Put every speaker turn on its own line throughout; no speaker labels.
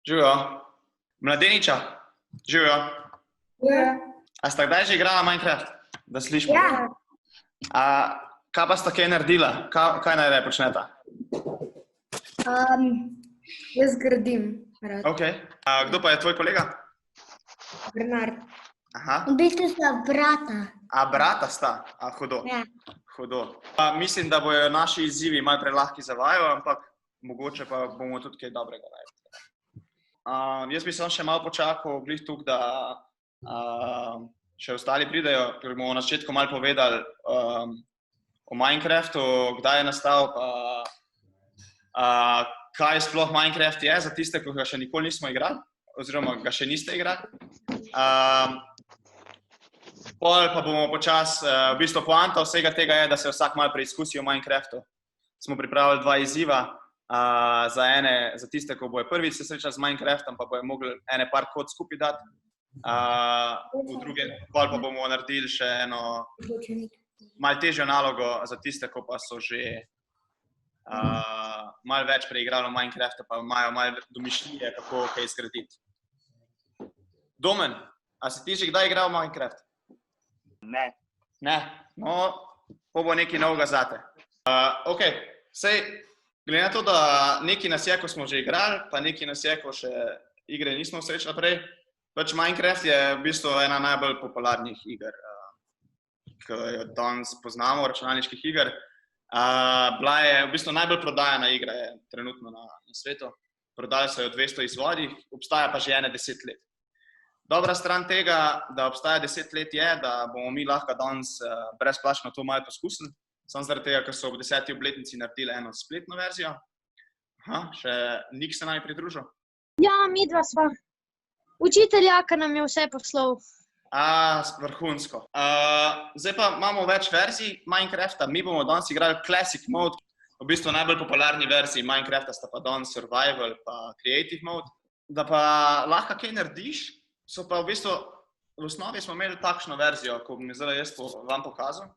Živijo. Mladeniča, živijo.
Ja.
A sta kdaj že igrala Minecraft? Da slišimo.
Ja.
Kaj pa sta kaj naredila? Kaj najraje počneta?
Jaz gradim rad.
Ok. Kdo pa je tvoj kolega?
Bernard.
Aha.
V bistvu sta brata.
Brata sta? Hudo.
Ja.
Hudo. Mislim, da bojo naši izzivi malo prelahki za vaju, ampak mogoče pa bomo tudi kaj dobrega naredili. Jaz bi samo še malo počakal glih tukaj, da še ostali pridejo, ker bomo na začetku malo povedali o Minecraftu, kdaj je nastal, kaj sploh Minecraft je za tiste, ki ga še nikoli nismo igrali, oziroma ga še niste igrali. Pol pa bomo počas, v bistvu poanta vsega tega je, da se vsak malo preizkusi v Minecraftu. Smo pripravili 2 izziva. Za tiste, ko bojo prvič se srečali z Minecraftom, pa bojo mogli ene par kod skupaj dati. V drugem pol pa bomo naredili še eno malo težjo nalogo za tiste, ko pa so že malo več preigrali v Minecraftu, pa imajo malo domišljije, kako kaj zgraditi. Domen, a si ti že kdaj igral v Minecraft?
Ne.
Ne? No, pa bo nekaj novega zate. Ok, sej, glede na to, da nekaj nas je, ko smo že igrali, pa nekaj nas je, ko še igre nismo srečali prej, pač Minecraft je v bistvu ena najbolj popularnih iger, ki jo danes poznamo, računalniških iger. Bila je v bistvu najbolj prodajana igra je trenutno na svetu. Prodali so jo 200 izvodih, obstaja pa že 10 let. Dobra stran tega, da obstaja 10 let je, da bomo mi lahko danes brezplačno to malo poskusili. Samo zaradi tega, ker so ob 10. obletnici naredili eno spletno verzijo. Še Nik se naj pridružil.
Ja, midva sva. Učitelja, ki nam je vse poslal.
Vrhunsko. Zdaj pa imamo več verzij Minecrafta. Mi bomo danes igrali Classic Mode. V bistvu najbolj popularni verziji Minecrafta sta pa danes Survival pa Creative Mode. Da pa lahko kaj narediš, so pa v bistvu, v osnovi smo imeli takšno verzijo, ko bom zdaj jaz vam pokazal.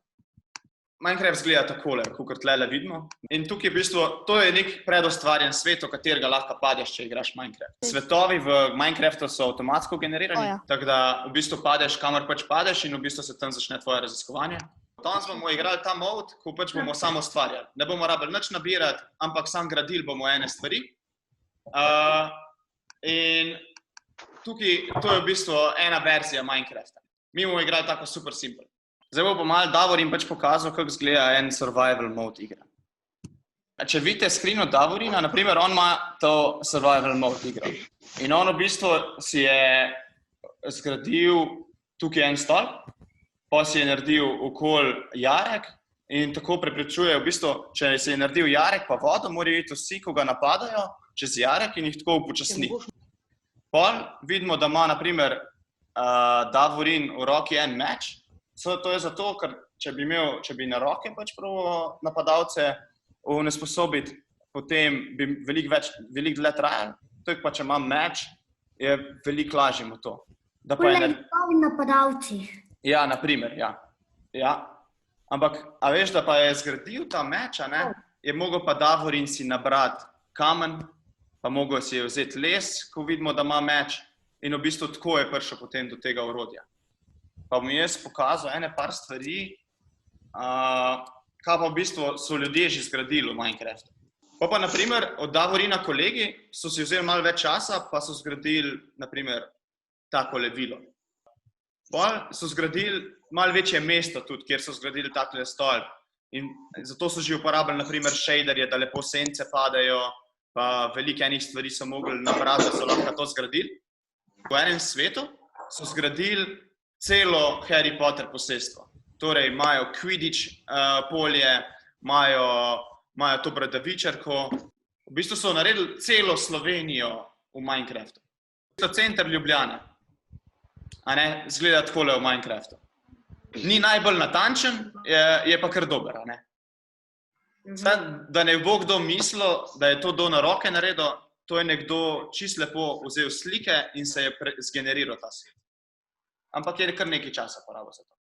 Minecraft izgleda takole, kakor tlele vidimo. In tukaj v bistvu, to je nek predustvarjen svet, v katerega lahko padeš, če igraš Minecraft. Svetovi v Minecraftu so avtomatsko generirani, tako da v bistvu padeš, kamor pač padeš in v bistvu se tam začne tvoje raziskovanje. Danes bomo igrali ta mod, ko pač bomo samo ustvarjali. Ne bomo rabili nič nabirati, ampak samo gradili bomo ene stvari. In tukaj, to je v bistvu ena verzija Minecrafta. Mi bomo igrali tako super simple. Zdaj bo pa malo Davorin pač pokazal, kako izgleda en survival mode igra. Če vidite screen od Davorina, naprimer, on ima to survival mode igro. In on v bistvu si je zgradil tukaj en stolp, pa si je naredil okoli jarek in tako preprečuje, v bistvu, če si je naredil jarek pa vodo, morajo iti vsi, ko ga napadajo, čez jarek in jih tako upočasni. Pol vidimo, da ima, naprimer, Davorin v roki en meč. To je zato, ker če bi na roke pač pravo napadalce onesposobiti, potem bi veliko dlje trajali. To je pa, če imam meč, je veliko lažje mu to.
Poleg napadalci.
Ja, naprimer, ja. Ampak, a veš, da pa je zgradil ta meč, je mogel pa Davorin si nabrati kamen, pa mogel si je vzeti les, ko vidimo, da ima meč, in v bistvu tako je prišel potem do tega orodja. Pa bom jaz pokazal ene par stvari, kaj pa v bistvu so ljudje že zgradili v Minecraftu. Pa, naprimer, od Davorina kolegi so si vzeli malo več časa, pa so zgradili, naprimer, takole vilo. Pa so zgradili malo večje mesto tudi, kjer so zgradili takole stolp. In zato so že uporabili, naprimer, shaderje, da lepo sence padajo, pa veliko enih stvari so mogli nabrati, da so lahko to zgradili. V enem svetu so zgradili celo Harry Potter posestvo. Torej, imajo Quidditch polje, imajo to bradavičarko. V bistvu so naredili celo Slovenijo v Minecraftu. To je center Ljubljane. Zgleda takole v Minecraftu. Ni najbolj natančen, je pa kar dober. Da ne bo kdo mislil, da je to na roke naredil, to je nekdo čisto lepo vzel slike in se je zgeneriral ta svet. Ampak je kar nekaj časa porabil za to.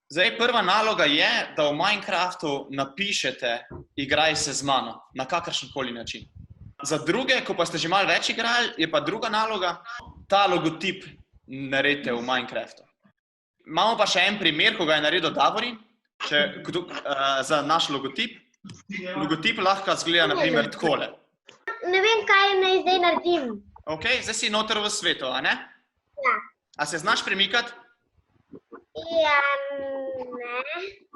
Zdaj, prva naloga je, da v Minecraftu napišete igraj se z mano, na kakršenkoli način. Za druge, ko pa ste že malo več igrali, je pa druga naloga, ta logotip naredite v Minecraftu. Imamo pa še en primer, ko ga je naredil Davorin, za naš logotip. Logotip lahko izgleda na primer takole.
Ne vem, kaj naj zdaj naredim.
Ok, zdaj si noter v svetu, a ne?
Ja.
A se znaš premikati?
Ja, ne.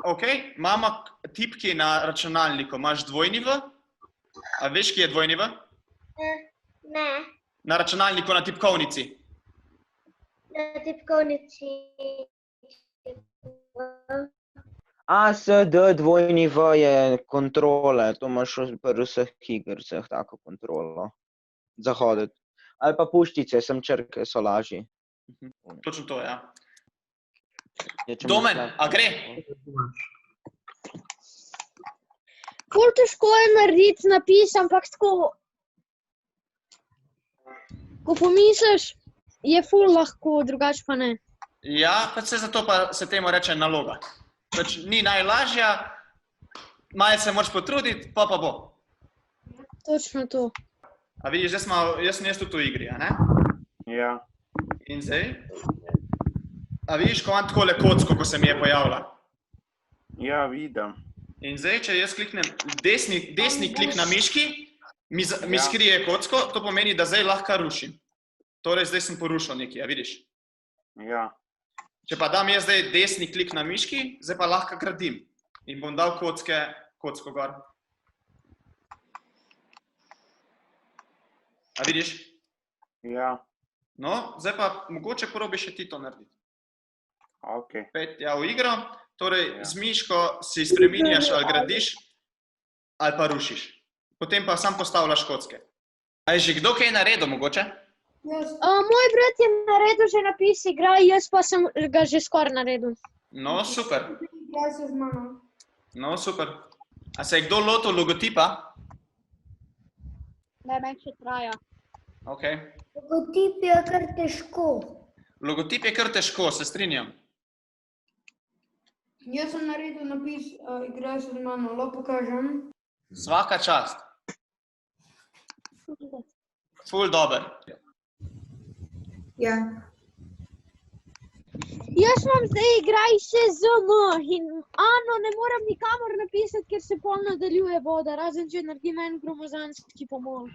Ok, imamo tipki na računalniku, imaš dvojni V? A veš, ki je dvojni V?
Ne.
Na računalniku, na tipkovnici.
Na tipkovnici.
ASD dvojni V je kontrole, to imaš pri vseh igrcah tako kontrolo za hoditi. Ali pa puščice, sem črke so lažji.
Točno to, ja.
Če
Domen, a gre?
Ful težko je narediti napis, ampak tako, ko pomisliš, je ful lahko, drugače pa ne.
Ja, pač zato pa se temu reče naloga. Pač ni najlažja, malo se moraš potruditi, pa bo.
Točno to.
A vidiš, jaz sem tudi v igri, a ne?
Ja,
In zdaj? A vidiš, ko imam takole kocko, ko se mi je pojavila?
ja, vidim.
In zdaj, če jaz kliknem desni klik na miški, mi skrije kocko, to pomeni, da zdaj lahko rušim. Torej, zdaj sem porušil nekaj, a vidiš?
Ja,
Če pa dam jaz zdaj desni klik na miški, zdaj pa lahko gradim. In bom dal kocko gor. A vidiš?
ja,
No, zdaj pa mogoče probi še ti to narediti.
ok.
Pet v igro, torej z miško si spreminjaš ali gradiš, ali pa rušiš. Potem pa sam postavljaš kocke. A je že kdo kaj naredil mogoče?
Moj brat je naredil že napis igra, jaz pa sem ga že skoraj naredil.
No, super.
Igraj se z mano.
No, super. A se je kdo lotil logotipa?
Ne, meni še traja.
Ok.
Logotip je kar težko.
Logotip je kar težko, se strinjam.
Jaz sem naredil napis, igraj se z mano, lahko pokažem.
Svaka čast. Ful dober.
Ja.
Jaz imam zdaj igraj se z M in Ano ne moram nikamor napisati, ker se pol nadaljuje voda, razen če naredim en gromozanski pomol.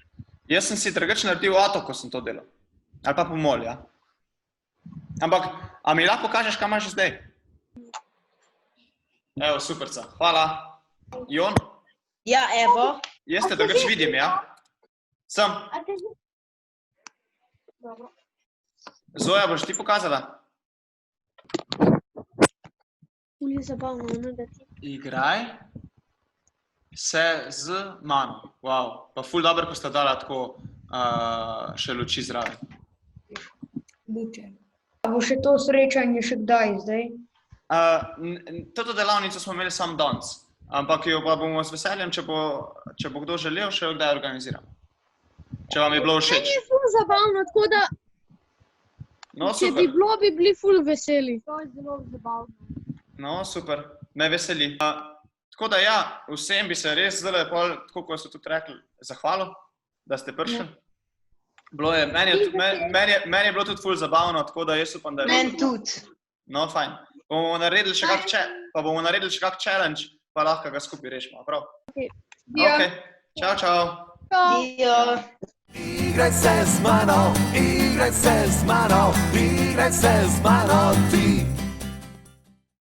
Jaz sem si drugače naredil avto, ko sem to delal. Ali pa pomol, ja. Ampak, a mi lahko pokažeš, kaj imaš zdaj? Evo, superca. Hvala. Jon?
Ja, evo.
Jaz te drugače vidim, ja? Sem.
A te že... Dobro.
Zoja, boš ti pokazala?
Ful je zabavno, ono da ti...
Igraj se z mano. Wow. Pa ful dobro, ko sta dala tako še luči zraven.
Luče. A bo še to srečanje še kdaj zdaj?
Toto delavnico smo imeli sam danes, ampak jo pa bomo z veseljem, če bo kdo želel, še kdaj organiziramo. Če vam je bilo všeč.
Meni je ful zabavno, tako da...
No,
Če bi
super.
bilo, bi bili ful veseli. To je zelo zabavno.
No, super. Me veseli. Tako da ja, vsem bi se res zdaj pol, tako kot so tudi rekli, zahvalil, da ste prišli. Meni je bilo tudi ful zabavno, tako da jaz upam, da je bilo.
Meni tudi.
No, fajn. Bomo naredili še kak challenge, pa lahko ga skupaj rešimo, prav?
Ja.
Ok. Čau, čau.
Dio.
Igraj se z mano, igraj se z mano, igraj se z mano ti.